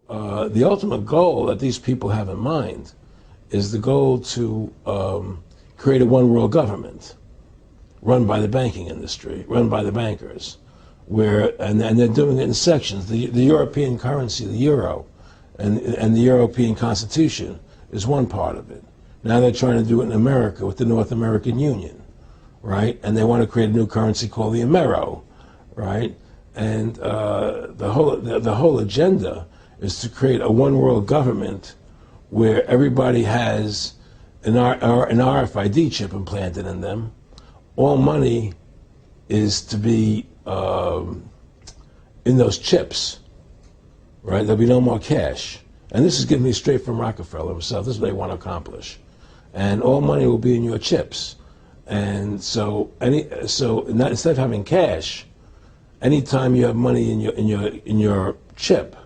the ultimate goal that these people have in mind is the goal to create a one world government run by the banking industry, run by the bankers, and they're doing it in sections. The European currency, the euro, and the European Constitution is one part of it. Now they're trying to do it in America with the North American Union, right? And they want to create a new currency called the Amero, right? And the whole agenda is to create a one world government where everybody has an RFID chip implanted in them. All money is to be in those chips, right? There'll be no more cash. And this is given me straight from Rockefeller himself. This is what they want to accomplish. And all money will be in your chips. And so instead of having cash, anytime you have money in your chip,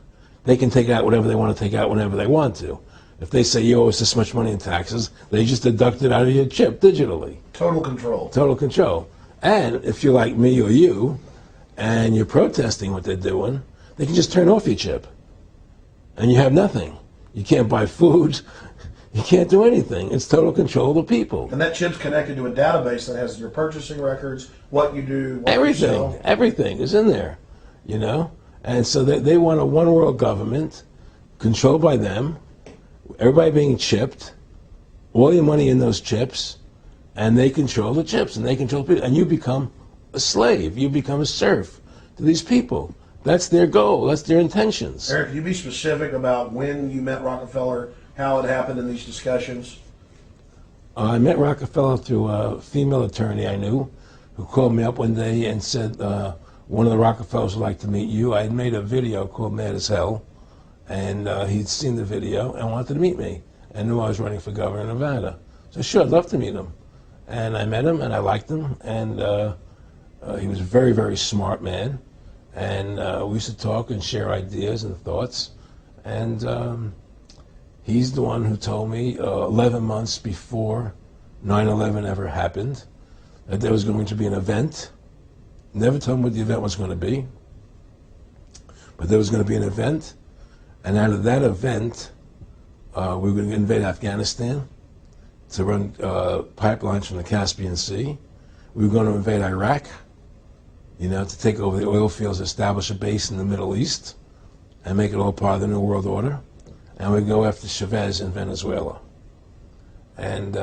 they can take out whatever they want to take out whenever they want to. If they say you owe us this much money in taxes, they just deduct it out of your chip digitally. Total control. Total control. And if you're like me or you, and you're protesting what they're doing, they can just turn off your chip. And you have nothing. You can't buy food. You can't do anything. It's total control of the people. And that chip's connected to a database that has your purchasing records, what you do, what everything, you sell. Everything is in there, you know? And so they want a one world government controlled by them, everybody being chipped, all your money in those chips, and they control the chips, and they control people, and you become a slave, you become a serf to these people. That's their goal, that's their intentions. Eric, can you be specific about when you met Rockefeller, how it happened in these discussions? I met Rockefeller through a female attorney I knew who called me up one day and said, one of the Rockefellers would like to meet you. I had made a video called Mad as Hell, and he'd seen the video and wanted to meet me and knew I was running for governor of Nevada. So sure, I'd love to meet him. And I met him and I liked him, and he was a very, very smart man. And we used to talk and share ideas and thoughts. And he's the one who told me 11 months before 9/11 ever happened that there was going to be an event. Never told me what the event was going to be, but there was going to be an event. And out of that event, we were going to invade Afghanistan to run pipelines from the Caspian Sea. We were going to invade Iraq, you know, to take over the oil fields, establish a base in the Middle East, and make it all part of the New World Order. And we'd go after Chavez in Venezuela. And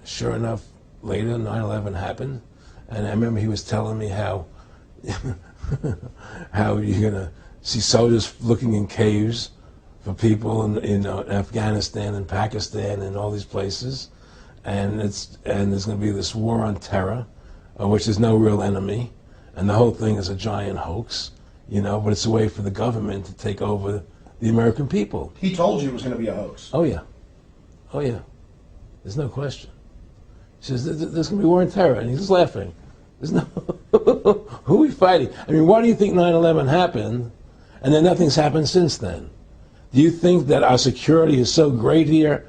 sure enough, later, 9/11 happened. And I remember he was telling me how you're going to see soldiers looking in caves for people in Afghanistan and Pakistan and all these places. And there's going to be this war on terror, which is no real enemy. And the whole thing is a giant hoax, you know, but it's a way for the government to take over the American people. He told you it was going to be a hoax. Oh, yeah. Oh, yeah. There's no question. He says, there's going to be war on terror. And he's just laughing. There's no... Who are we fighting? I mean, why do you think 9/11 happened and then nothing's happened since then? Do you think that our security is so great here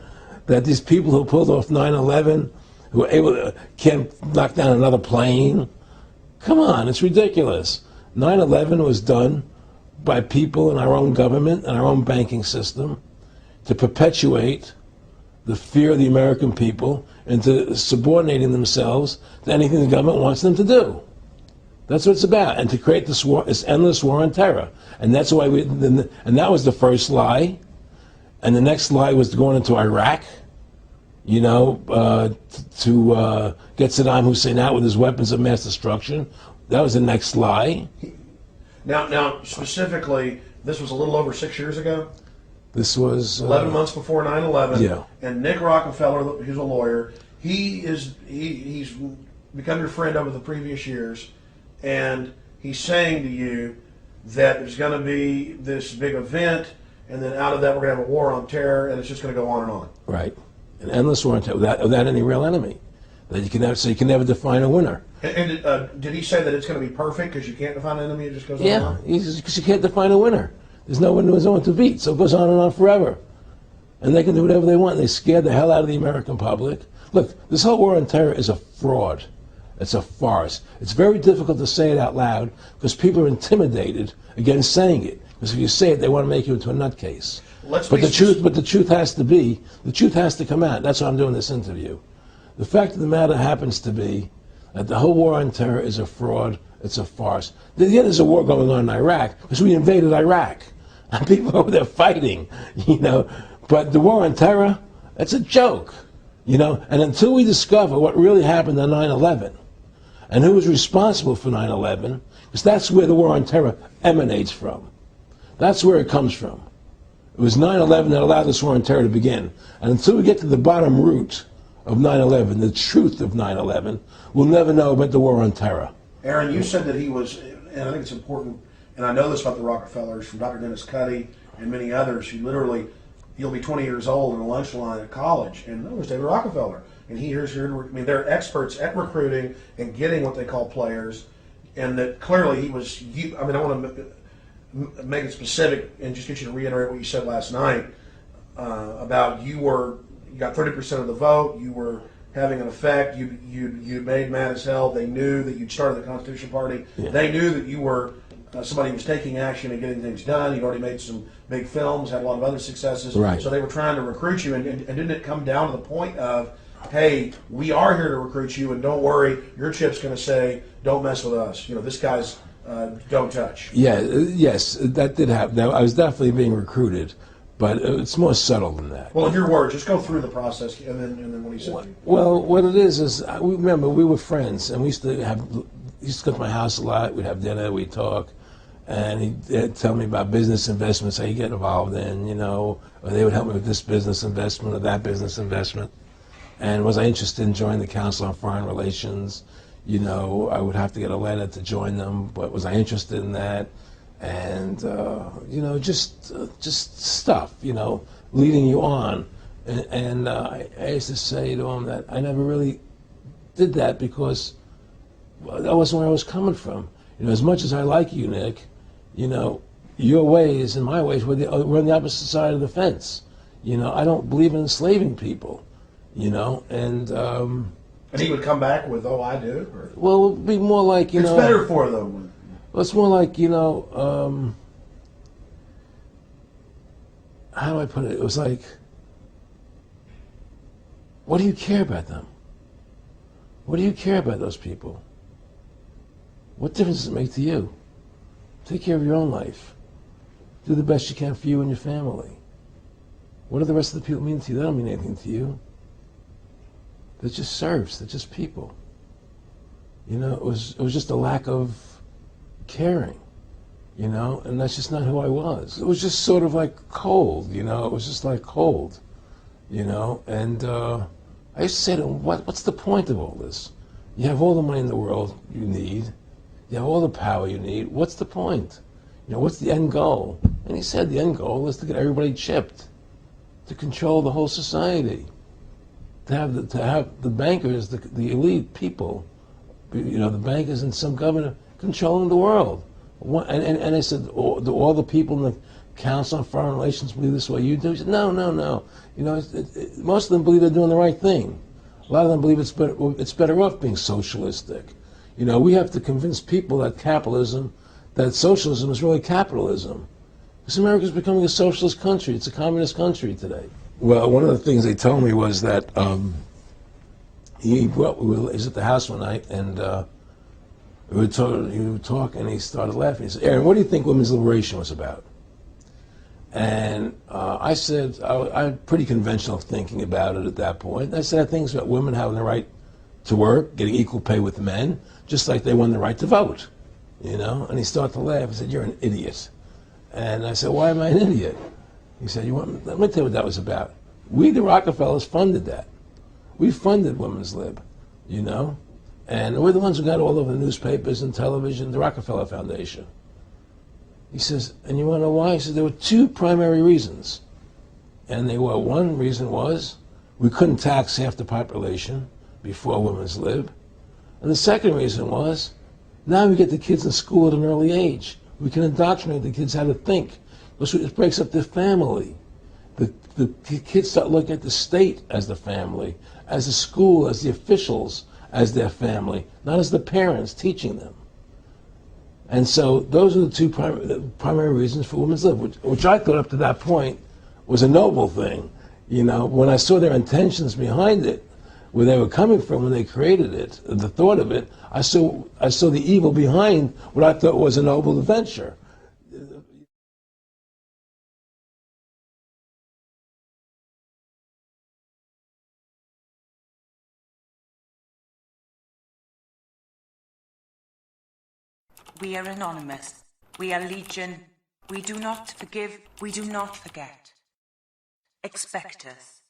that these people who pulled off 9/11, who were able to, can't knock down another plane? Come on, it's ridiculous. 9/11 was done by people in our own government and our own banking system to perpetuate the fear of the American people into subordinating themselves to anything the government wants them to do. That's what it's about, and to create this war, this endless war on terror. And that's why and that was the first lie. And the next lie was going into Iraq, you know, to get Saddam Hussein out with his weapons of mass destruction. That was the next lie. Now, specifically, this was a little over 6 years ago. This was 11 months before 9/11. Yeah. And Nick Rockefeller, who's a lawyer, he's become your friend over the previous years, and he's saying to you that there's going to be this big event, and then out of that we're going to have a war on terror, and it's just going to go on and on. Right, an endless war on terror without any real enemy. That you can never, so you can never define a winner. And did he say that it's going to be perfect because you can't define an enemy? It just goes on and on? Yeah, because you can't define a winner. There's no one to beat, so it goes on and on forever. And they can do whatever they want. They scared the hell out of the American public. Look, this whole war on terror is a fraud. It's a farce. It's very difficult to say it out loud because people are intimidated against saying it. Because if you say it, they want to make you into a nutcase. Let's But be the truth has to come out. That's why I'm doing this interview. The fact of the matter happens to be that the whole war on terror is a fraud. It's a farce. Yeah, there's a war going on in Iraq because we invaded Iraq. And people over there fighting, you know. But the war on terror, it's a joke, you know. And until we discover what really happened on 9/11 and who was responsible for 9/11, because that's where the war on terror emanates from. That's where it comes from. It was 9/11 that allowed this war on terror to begin. And until we get to the bottom root of 9/11, the truth of 9/11, we'll never know about the war on terror. Aaron, you said that he was, and I think it's important, and I know this about the Rockefellers from Dr. Dennis Cuddy and many others who literally, you'll be 20 years old in a lunch line at college, and there's David Rockefeller. And they're experts at recruiting and getting what they call players, and that clearly he was, I want to make it specific and just get you to reiterate what you said last night about you got 30% of the vote, you were having an effect, you made mad as hell, they knew that you'd started the Constitution Party, they knew that you were somebody who was taking action and getting things done, you'd already made some big films, had a lot of other successes, right. So they were trying to recruit you, and didn't it come down to the point of, hey, we are here to recruit you, and don't worry, your chip's going to say, don't mess with us. You know, this guy's don't touch. Yeah, yes, that did happen. Now, I was definitely being recruited, but it's more subtle than that. Well, in your words, just go through the process, and then what he said. Well, what it is remember, we were friends, and he used to come to my house a lot. We'd have dinner, we'd talk, and he'd tell me about business investments, how you get involved in, you know, or they would help me with this business investment or that business investment. And was I interested in joining the Council on Foreign Relations? You know, I would have to get a letter to join them, but was I interested in that? And, you know, just stuff, you know, leading you on. And I used to say to him that I never really did that because that wasn't where I was coming from. You know, as much as I like you, Nick, you know, your ways and my ways, we're on the opposite side of the fence. You know, I don't believe in enslaving people, you know, and he would come back with, oh, I do? Or? Well, it would be more like, you know. It's better for them. Well, it's more like, you know, how do I put it? It was like, what do you care about them? What do you care about those people? What difference does it make to you? Take care of your own life. Do the best you can for you and your family. What do the rest of the people mean to you? They don't mean anything to you. They're just serfs. They're just people. You know, it was just a lack of caring, you know, and that's just not who I was. It was just sort of like cold, you know. It was just like cold, you know. And I used to say to him, what's the point of all this? You have all the money in the world you need. You have all the power you need. What's the point? You know, what's the end goal? And he said the end goal is to get everybody chipped, to control the whole society. To have the bankers, the elite people, you know, the bankers and some governor controlling the world. And I said, do all the people in the Council on Foreign Relations believe this way you do? He said, no. You know, most of them believe they're doing the right thing. A lot of them believe it's better off being socialistic. You know, we have to convince people that socialism is really capitalism. Because America's becoming a socialist country. It's a communist country today. Well, one of the things they told me was that he was at the house one night, and he would talk, and he started laughing. He said, Aaron, what do you think women's liberation was about? And I said, I had pretty conventional thinking about it at that point. I said, I think it's about women having the right to work, getting equal pay with men, just like they won the right to vote, you know? And he started to laugh. He said, you're an idiot. And I said, why am I an idiot? He said, let me tell you what that was about. We, the Rockefellers, funded that. We funded women's lib, you know? And we're the ones who got all over the newspapers and television, the Rockefeller Foundation. He says, and you want to know why? He says, there were two primary reasons. And one reason was we couldn't tax half the population before women's lib. And the second reason was, now we get the kids in school at an early age. We can indoctrinate the kids how to think. It breaks up their family. The kids start looking at the state as the family, as the school, as the officials, as their family, not as the parents teaching them. And so those are the two primary reasons for women's lib, which I thought up to that point was a noble thing. You know, when I saw their intentions behind it, where they were coming from when they created it, the thought of it, I saw the evil behind what I thought was a noble venture. We are anonymous. We are legion. We do not forgive. We do not forget. Expect us.